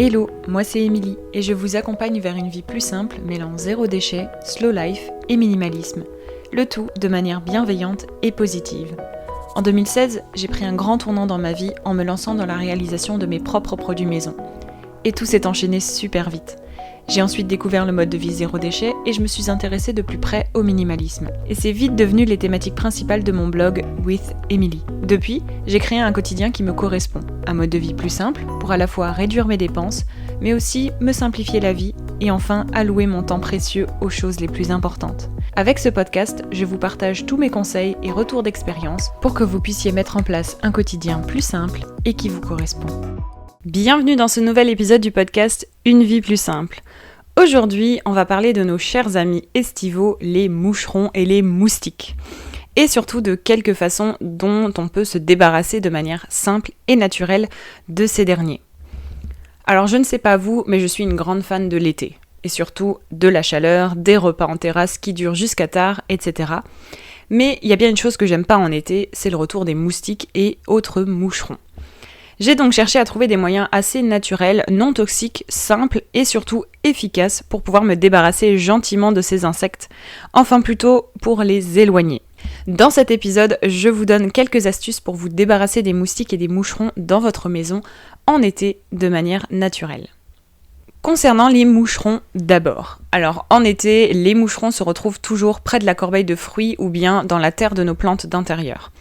Hello, moi c'est Émilie et je vous accompagne vers une vie plus simple mêlant zéro déchet, slow life et minimalisme. Le tout de manière bienveillante et positive. En 2016, j'ai pris un grand tournant dans ma vie en me lançant dans la réalisation de mes propres produits maison. Et tout s'est enchaîné super vite. J'ai ensuite découvert le mode de vie zéro déchet et je me suis intéressée de plus près au minimalisme. Et c'est vite devenu les thématiques principales de mon blog With Emily. Depuis, j'ai créé un quotidien qui me correspond. Un mode de vie plus simple pour à la fois réduire mes dépenses, mais aussi me simplifier la vie et enfin allouer mon temps précieux aux choses les plus importantes. Avec ce podcast, je vous partage tous mes conseils et retours d'expérience pour que vous puissiez mettre en place un quotidien plus simple et qui vous correspond. Bienvenue dans ce nouvel épisode du podcast Une vie plus simple. Aujourd'hui, on va parler de nos chers amis estivaux, les moucherons et les moustiques. Et surtout de quelques façons dont on peut se débarrasser de manière simple et naturelle de ces derniers. Alors je ne sais pas vous, mais je suis une grande fan de l'été. Et surtout de la chaleur, des repas en terrasse qui durent jusqu'à tard, etc. Mais il y a bien une chose que j'aime pas en été, c'est le retour des moustiques et autres moucherons. J'ai donc cherché à trouver des moyens assez naturels, non toxiques, simples et surtout efficaces pour pouvoir me débarrasser gentiment de ces insectes, enfin plutôt pour les éloigner. Dans cet épisode, je vous donne quelques astuces pour vous débarrasser des moustiques et des moucherons dans votre maison en été de manière naturelle. Concernant les moucherons d'abord. Alors en été, les moucherons se retrouvent toujours près de la corbeille de fruits ou bien dans la terre de nos plantes d'intérieur.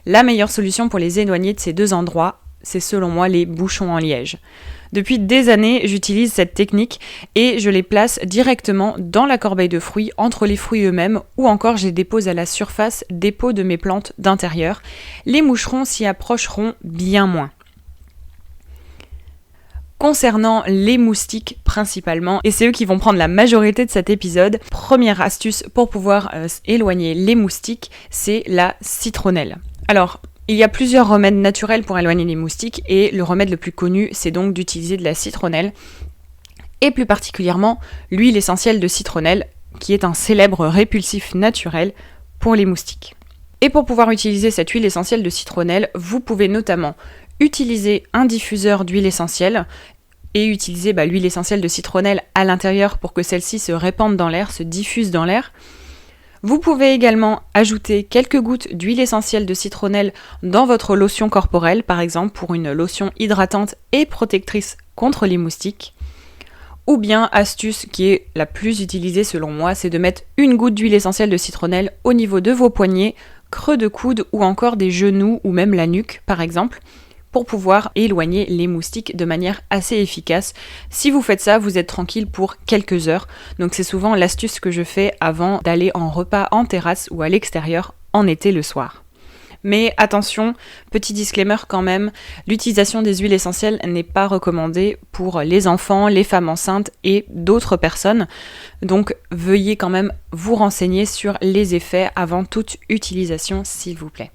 La meilleure solution pour les éloigner de ces deux endroits, c'est selon moi les bouchons en liège. Depuis des années, j'utilise cette technique et je les place directement dans la corbeille de fruits, entre les fruits eux-mêmes, ou encore je les dépose à la surface des pots de mes plantes d'intérieur. Les moucherons s'y approcheront bien moins. Concernant les moustiques principalement, et c'est eux qui vont prendre la majorité de cet épisode, première astuce pour pouvoir éloigner les moustiques, c'est la citronnelle. Alors, il y a plusieurs remèdes naturels pour éloigner les moustiques et le remède le plus connu, c'est donc d'utiliser de la citronnelle et plus particulièrement l'huile essentielle de citronnelle qui est un célèbre répulsif naturel pour les moustiques. Et pour pouvoir utiliser cette huile essentielle de citronnelle, vous pouvez notamment utiliser un diffuseur d'huile essentielle et utiliser l'huile essentielle de citronnelle à l'intérieur pour que celle-ci se répande dans l'air, se diffuse dans l'air. Vous pouvez également ajouter quelques gouttes d'huile essentielle de citronnelle dans votre lotion corporelle, par exemple pour une lotion hydratante et protectrice contre les moustiques. Ou bien, astuce qui est la plus utilisée selon moi, c'est de mettre une goutte d'huile essentielle de citronnelle au niveau de vos poignets, creux de coude ou encore des genoux ou même la nuque par exemple, pour pouvoir éloigner les moustiques de manière assez efficace. Si vous faites ça, vous êtes tranquille pour quelques heures. Donc c'est souvent l'astuce que je fais avant d'aller en repas en terrasse ou à l'extérieur en été le soir. Mais attention, petit disclaimer quand même, l'utilisation des huiles essentielles n'est pas recommandée pour les enfants, les femmes enceintes et d'autres personnes. Donc veuillez quand même vous renseigner sur les effets avant toute utilisation s'il vous plaît.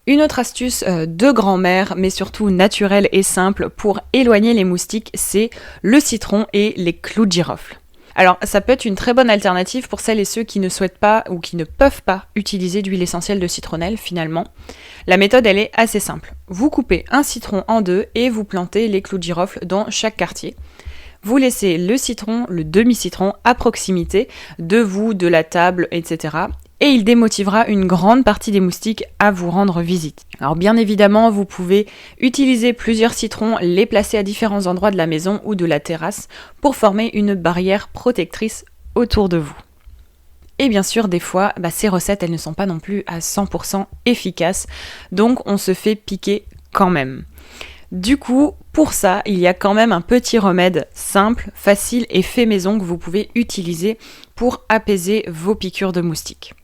Une autre astuce de grand-mère, mais surtout naturelle et simple pour éloigner les moustiques, c'est le citron et les clous de girofle. Alors ça peut être une très bonne alternative pour celles et ceux qui ne souhaitent pas ou qui ne peuvent pas utiliser d'huile essentielle de citronnelle finalement. La méthode elle est assez simple. Vous coupez un citron en deux et vous plantez les clous de girofle dans chaque quartier. Vous laissez le citron, le demi-citron à proximité de vous, de la table, etc. Et il démotivera une grande partie des moustiques à vous rendre visite. Alors bien évidemment, vous pouvez utiliser plusieurs citrons, les placer à différents endroits de la maison ou de la terrasse pour former une barrière protectrice autour de vous. Et bien sûr, des fois, ces recettes, elles ne sont pas non plus à 100% efficaces, donc on se fait piquer quand même. Du coup, pour ça, il y a quand même un petit remède simple, facile et fait maison que vous pouvez utiliser pour apaiser vos piqûres de moustiques.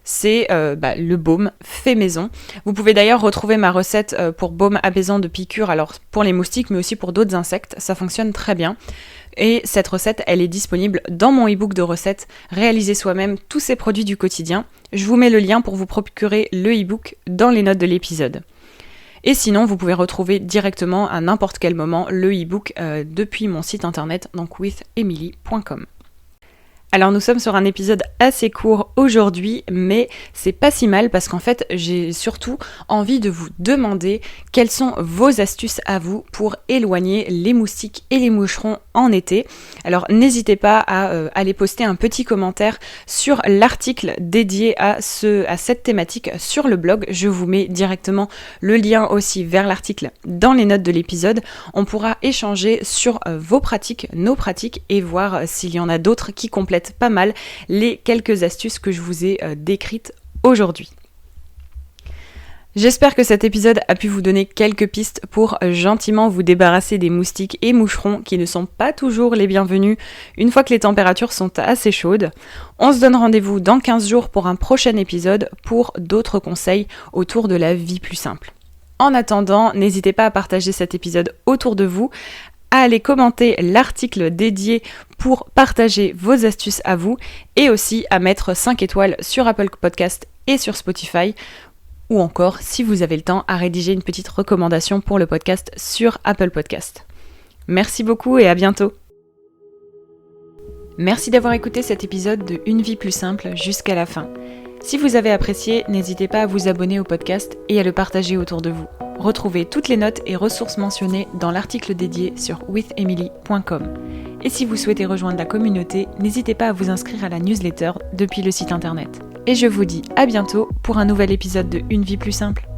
C'est le baume fait maison. Vous pouvez d'ailleurs retrouver ma recette pour baume apaisant de piqûres, alors pour les moustiques mais aussi pour d'autres insectes, ça fonctionne très bien. Et cette recette, elle est disponible dans mon e-book de recettes, réaliser soi-même tous ces produits du quotidien. Je vous mets le lien pour vous procurer le e-book dans les notes de l'épisode. Et sinon, vous pouvez retrouver directement à n'importe quel moment le e-book depuis mon site internet, donc withemily.com. Alors nous sommes sur un épisode assez court aujourd'hui, mais c'est pas si mal parce qu'en fait j'ai surtout envie de vous demander quelles sont vos astuces à vous pour éloigner les moustiques et les moucherons en été. Alors n'hésitez pas à aller poster un petit commentaire sur l'article dédié à cette thématique sur le blog. Je vous mets directement le lien aussi vers l'article dans les notes de l'épisode. On pourra échanger sur vos pratiques, nos pratiques et voir s'il y en a d'autres qui complètent pas mal les quelques astuces que je vous ai décrites aujourd'hui. J'espère que cet épisode a pu vous donner quelques pistes pour gentiment vous débarrasser des moustiques et moucherons qui ne sont pas toujours les bienvenus une fois que les températures sont assez chaudes. On se donne rendez-vous dans 15 jours pour un prochain épisode pour d'autres conseils autour de la vie plus simple. En attendant, n'hésitez pas à partager cet épisode autour de vous, à aller commenter l'article dédié pour partager vos astuces à vous et aussi à mettre 5 étoiles sur Apple Podcast et sur Spotify ou encore, si vous avez le temps, à rédiger une petite recommandation pour le podcast sur Apple Podcast. Merci beaucoup et à bientôt. Merci d'avoir écouté cet épisode de Une vie plus simple jusqu'à la fin. Si vous avez apprécié, n'hésitez pas à vous abonner au podcast et à le partager autour de vous. Retrouvez toutes les notes et ressources mentionnées dans l'article dédié sur withemily.com. Et si vous souhaitez rejoindre la communauté, n'hésitez pas à vous inscrire à la newsletter depuis le site internet. Et je vous dis à bientôt pour un nouvel épisode de Une vie plus simple.